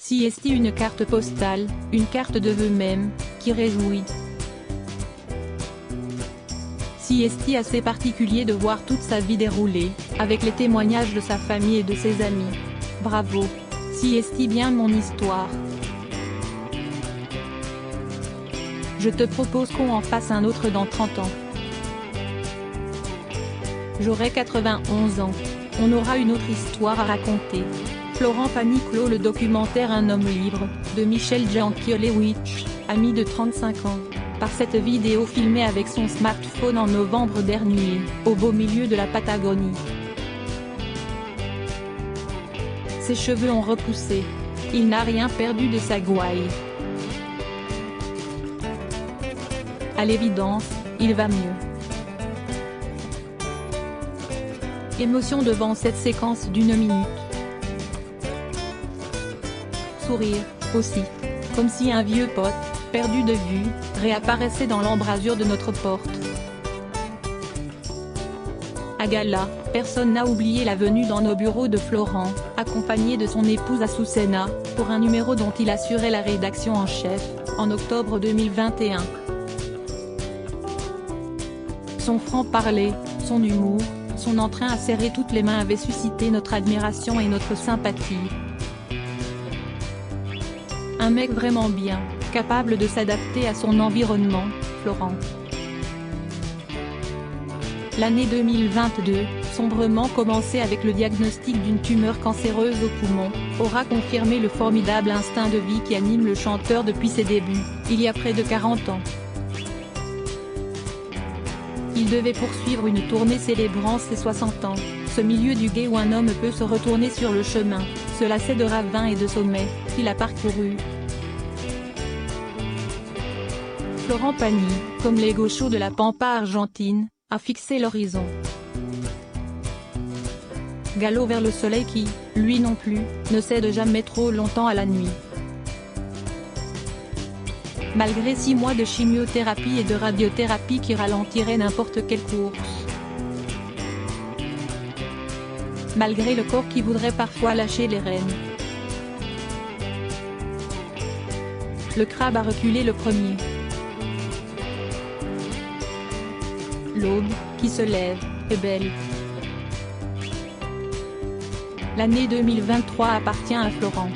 CST, une carte postale, une carte de vœux même, qui réjouit. CST assez particulier de voir toute sa vie dérouler, avec les témoignages de sa famille et de ses amis. Bravo. CST, bien mon histoire. Je te propose qu'on en fasse un autre dans 30 ans. J'aurai 91 ans. On aura une autre histoire à raconter. Florent Pagny clôt le documentaire Un homme libre, de Michel Jankiewicz, ami de 35 ans, par cette vidéo filmée avec son smartphone en novembre dernier, au beau milieu de la Patagonie. Ses cheveux ont repoussé. Il n'a rien perdu de sa gouaille. À l'évidence, il va mieux. Émotion devant cette séquence d'1 minute. Sourire, aussi. Comme si un vieux pote, perdu de vue, réapparaissait dans l'embrasure de notre porte. À gala, personne n'a oublié la venue dans nos bureaux de Florent, accompagné de son épouse Azucena, pour un numéro dont il assurait la rédaction en chef, en octobre 2021. Son franc-parler, son humour, son entrain à serrer toutes les mains avaient suscité notre admiration et notre sympathie. Un mec vraiment bien, capable de s'adapter à son environnement, Florent. L'année 2022, sombrement commencée avec le diagnostic d'une tumeur cancéreuse au poumon, aura confirmé le formidable instinct de vie qui anime le chanteur depuis ses débuts, il y a près de 40 ans. Il devait poursuivre une tournée célébrant ses 60 ans, ce milieu du guet où un homme peut se retourner sur le chemin, se lasser de ravins et de sommets, qu'il a parcouru. Florent Pagny, comme les gauchos de la pampa argentine, a fixé l'horizon. Galop vers le soleil qui, lui non plus, ne cède jamais trop longtemps à la nuit. Malgré 6 mois de chimiothérapie et de radiothérapie qui ralentiraient n'importe quelle course. Malgré le corps qui voudrait parfois lâcher les rênes. Le crabe a reculé le premier. L'aube, qui se lève, est belle. L'année 2023 appartient à Florent.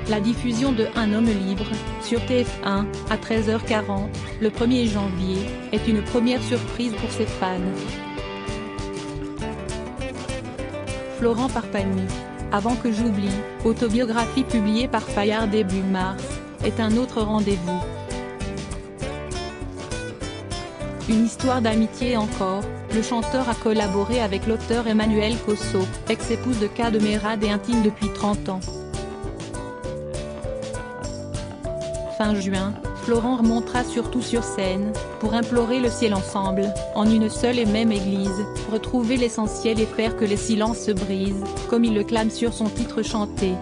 La diffusion de Un homme libre, sur TF1, à 13h40, le 1er janvier, est une première surprise pour ses fans. Florent par Pagny, Avant que j'oublie, autobiographie publiée par Fayard début mars, est un autre rendez-vous. Une histoire d'amitié encore, le chanteur a collaboré avec l'auteur Emmanuel Cosso, ex-épouse de K de Mérad et intime depuis 30 ans. Fin juin, Florent remontera surtout sur scène, pour implorer le ciel ensemble, en une seule et même église, retrouver l'essentiel et faire que les silences se brisent, comme il le clame sur son titre chanté.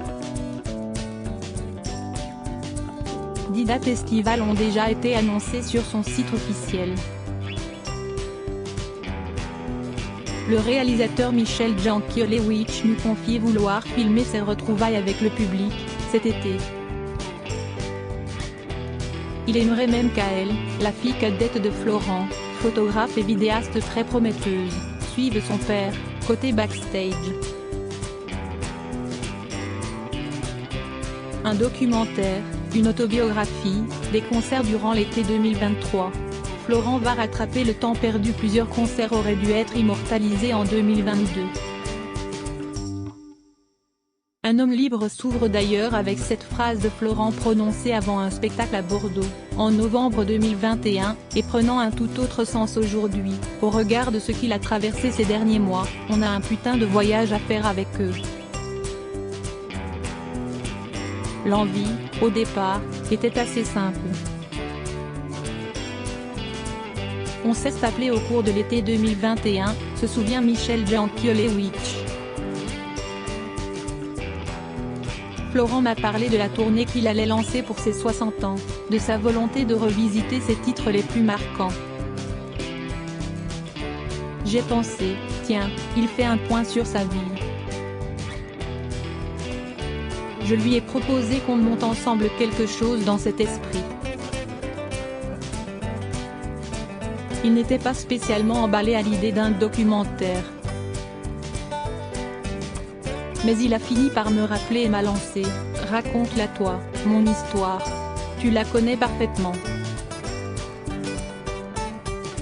10 dates estivales ont déjà été annoncées sur son site officiel. Le réalisateur Michel Jankiewicz nous confie vouloir filmer ses retrouvailles avec le public, cet été. Il aimerait même qu'elle, la fille cadette de Florent, photographe et vidéaste très prometteuse, suive son père, côté backstage. Un documentaire, une autobiographie, des concerts durant l'été 2023. Florent va rattraper le temps perdu. Plusieurs concerts auraient dû être immortalisés en 2022. Un homme libre s'ouvre d'ailleurs avec cette phrase de Florent prononcée avant un spectacle à Bordeaux, en novembre 2021, et prenant un tout autre sens aujourd'hui, au regard de ce qu'il a traversé ces derniers mois. On a un putain de voyage à faire avec eux. L'envie, au départ, était assez simple. On s'est appelé au cours de l'été 2021, se souvient Michel Jankiewicz. Florent m'a parlé de la tournée qu'il allait lancer pour ses 60 ans, de sa volonté de revisiter ses titres les plus marquants. J'ai pensé, tiens, il fait un point sur sa vie. Je lui ai proposé qu'on monte ensemble quelque chose dans cet esprit. Il n'était pas spécialement emballé à l'idée d'un documentaire. Mais il a fini par me rappeler et m'a lancé « Raconte-la toi, mon histoire. Tu la connais parfaitement. »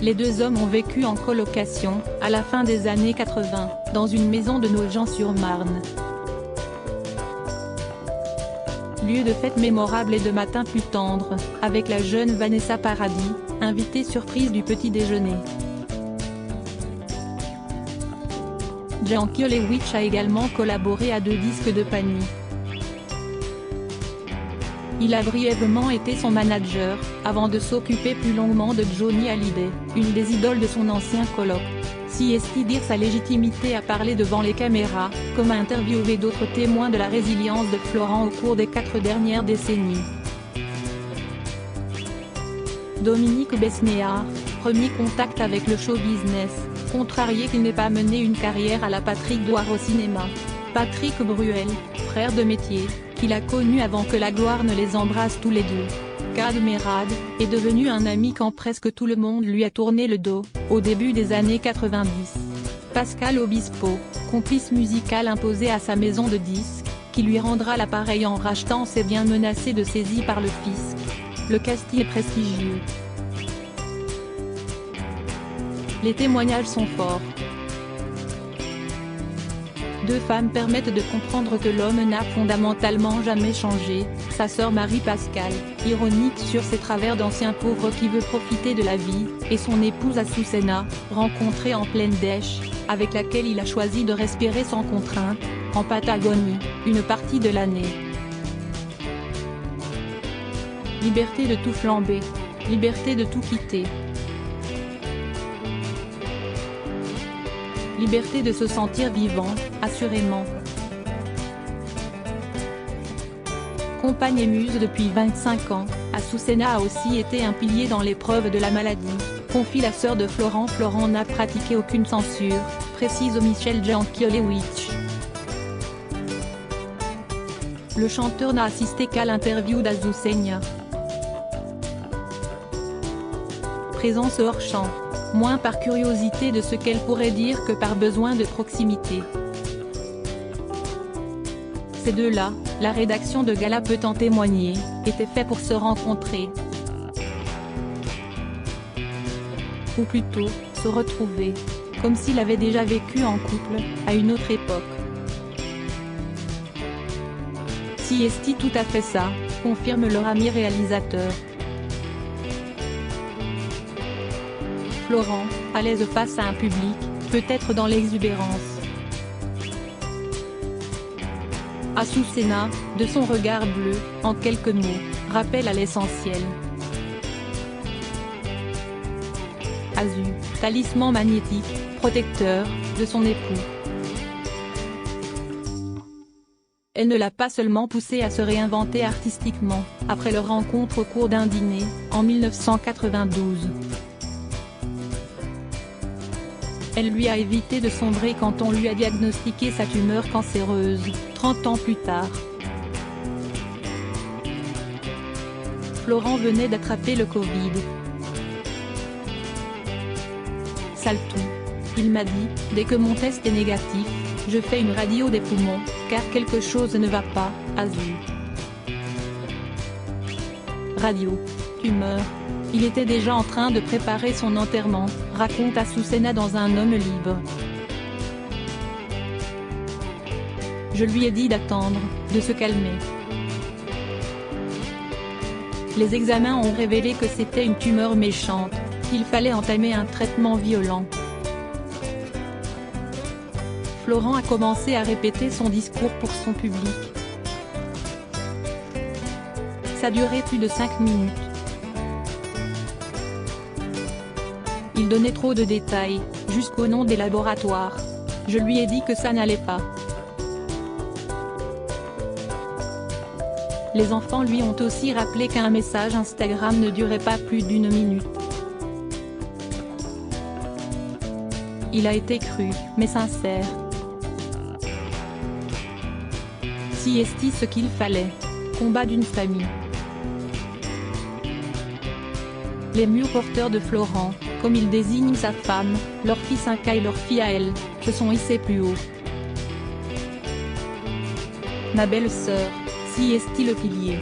Les deux hommes ont vécu en colocation, à la fin des années 80, dans une maison de Nogent-sur-Marne. Lieu de fête mémorable et de matins plus tendres, avec la jeune Vanessa Paradis, invitée surprise du petit déjeuner. Jankéléwitch a également collaboré à 2 disques de Pani. Il a brièvement été son manager, avant de s'occuper plus longuement de Johnny Hallyday, une des idoles de son ancien coloc. Siesti dire sa légitimité à parler devant les caméras, comme a interviewé d'autres témoins de la résilience de Florent au cours des 4 dernières décennies. Dominique Besnéard, premier contact avec le show business, contrarié qu'il n'ait pas mené une carrière à la Patrick Douar au cinéma. Patrick Bruel, frère de métier, qu'il a connu avant que la gloire ne les embrasse tous les deux. Kad Merad, est devenu un ami quand presque tout le monde lui a tourné le dos, au début des années 90. Pascal Obispo, complice musical imposé à sa maison de disques, qui lui rendra l'appareil en rachetant ses biens menacés de saisie par le fisc. Le casting est prestigieux. Les témoignages sont forts. 2 femmes permettent de comprendre que l'homme n'a fondamentalement jamais changé, sa sœur Marie-Pascale, ironique sur ses travers d'ancien pauvre qui veut profiter de la vie, et son épouse Azucena, rencontrée en pleine dèche, avec laquelle il a choisi de respirer sans contrainte, en Patagonie, une partie de l'année. Liberté de tout flamber. Liberté de tout quitter. Liberté de se sentir vivant, assurément. Compagne et muse depuis 25 ans, Azucena a aussi été un pilier dans l'épreuve de la maladie, confie la sœur de Florent. Florent n'a pratiqué aucune censure, précise Michel Jankéléwitch. Le chanteur n'a assisté qu'à l'interview d'Azucena. Présence hors champ. Moins par curiosité de ce qu'elle pourrait dire que par besoin de proximité. Ces deux-là, la rédaction de Gala peut en témoigner, étaient faits pour se rencontrer. Ou plutôt, se retrouver. Comme s'ils avaient déjà vécu en couple, à une autre époque. Siesti tout à fait ça, confirme leur ami réalisateur. Florent, à l'aise face à un public, peut-être dans l'exubérance. Azucena, de son regard bleu, en quelques mots, rappelle à l'essentiel. Azu, talisman magnétique, protecteur, de son époux. Elle ne l'a pas seulement poussé à se réinventer artistiquement, après leur rencontre au cours d'un dîner, en 1992. Elle lui a évité de sombrer quand on lui a diagnostiqué sa tumeur cancéreuse, 30 ans plus tard. Florent venait d'attraper le Covid. Sale tout. Il m'a dit, dès que mon test est négatif, je fais une radio des poumons, car quelque chose ne va pas, Azu. Radio. Tumeur. Il était déjà en train de préparer son enterrement, raconte Azucena dans Un homme libre. Je lui ai dit d'attendre, de se calmer. Les examens ont révélé que c'était une tumeur méchante, qu'il fallait entamer un traitement violent. Florent a commencé à répéter son discours pour son public. Ça durait plus de 5 minutes. Il donnait trop de détails, jusqu'au nom des laboratoires. Je lui ai dit que ça n'allait pas. Les enfants lui ont aussi rappelé qu'un message Instagram ne durait pas plus d'1 minute. Il a été cru, mais sincère. Si est-il ce qu'il fallait. Combat d'une famille. Les murs porteurs de Florent, comme il désigne sa femme, leur fils Inca et leur fille à elle, se sont hissés plus haut. Ma belle-sœur, si est-il le pilier.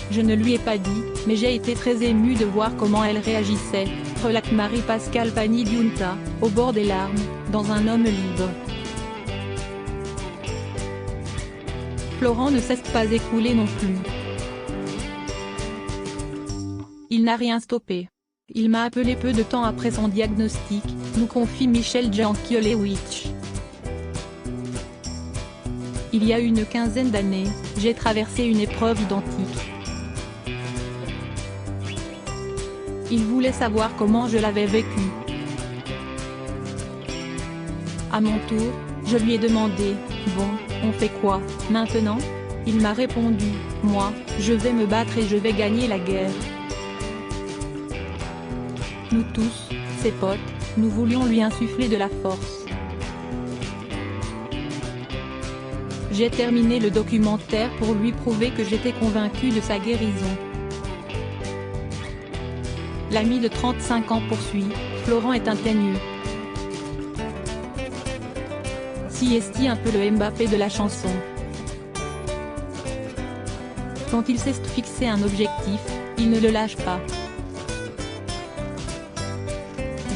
Je ne lui ai pas dit, mais j'ai été très émue de voir comment elle réagissait, relate Marie-Pascale Pani-Diunta, au bord des larmes, dans Un homme libre. Florent ne s'est pas écoulé non plus. Il n'a rien stoppé. Il m'a appelé peu de temps après son diagnostic, nous confie Michel Jankielewicz. Il y a une quinzaine d'années, j'ai traversé une épreuve identique. Il voulait savoir comment je l'avais vécu. À mon tour, je lui ai demandé, bon, on fait quoi, maintenant? Il m'a répondu, moi, je vais me battre et je vais gagner la guerre. Nous tous, ses potes, nous voulions lui insuffler de la force. J'ai terminé le documentaire pour lui prouver que j'étais convaincue de sa guérison. L'ami de 35 ans poursuit, Florent est ingénieux. Si est-il un peu le Mbappé de la chanson. Quand il s'est fixé un objectif, il ne le lâche pas.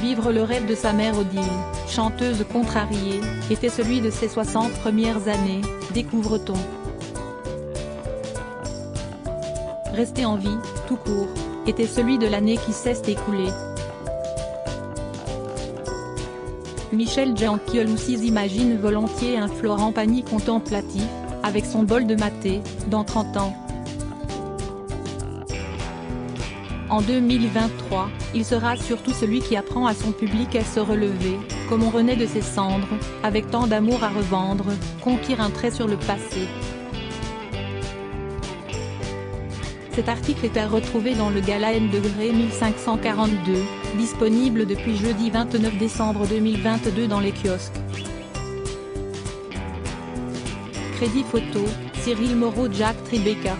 Vivre le rêve de sa mère Odile, chanteuse contrariée, était celui de ses 60 premières années, découvre-t-on. Rester en vie, tout court, était celui de l'année qui s'est écoulée. Michel Jankielewicz imagine volontiers un Florent Pagny contemplatif, avec son bol de maté, dans 30 ans. En 2023, il sera surtout celui qui apprend à son public à se relever, comme on renaît de ses cendres, avec tant d'amour à revendre, conquérir un trait sur le passé. Cet article est à retrouver dans le Gala N-Degré 1542, disponible depuis jeudi 29 décembre 2022 dans les kiosques. Crédit photo, Cyril Moreau, Jack Tribeca.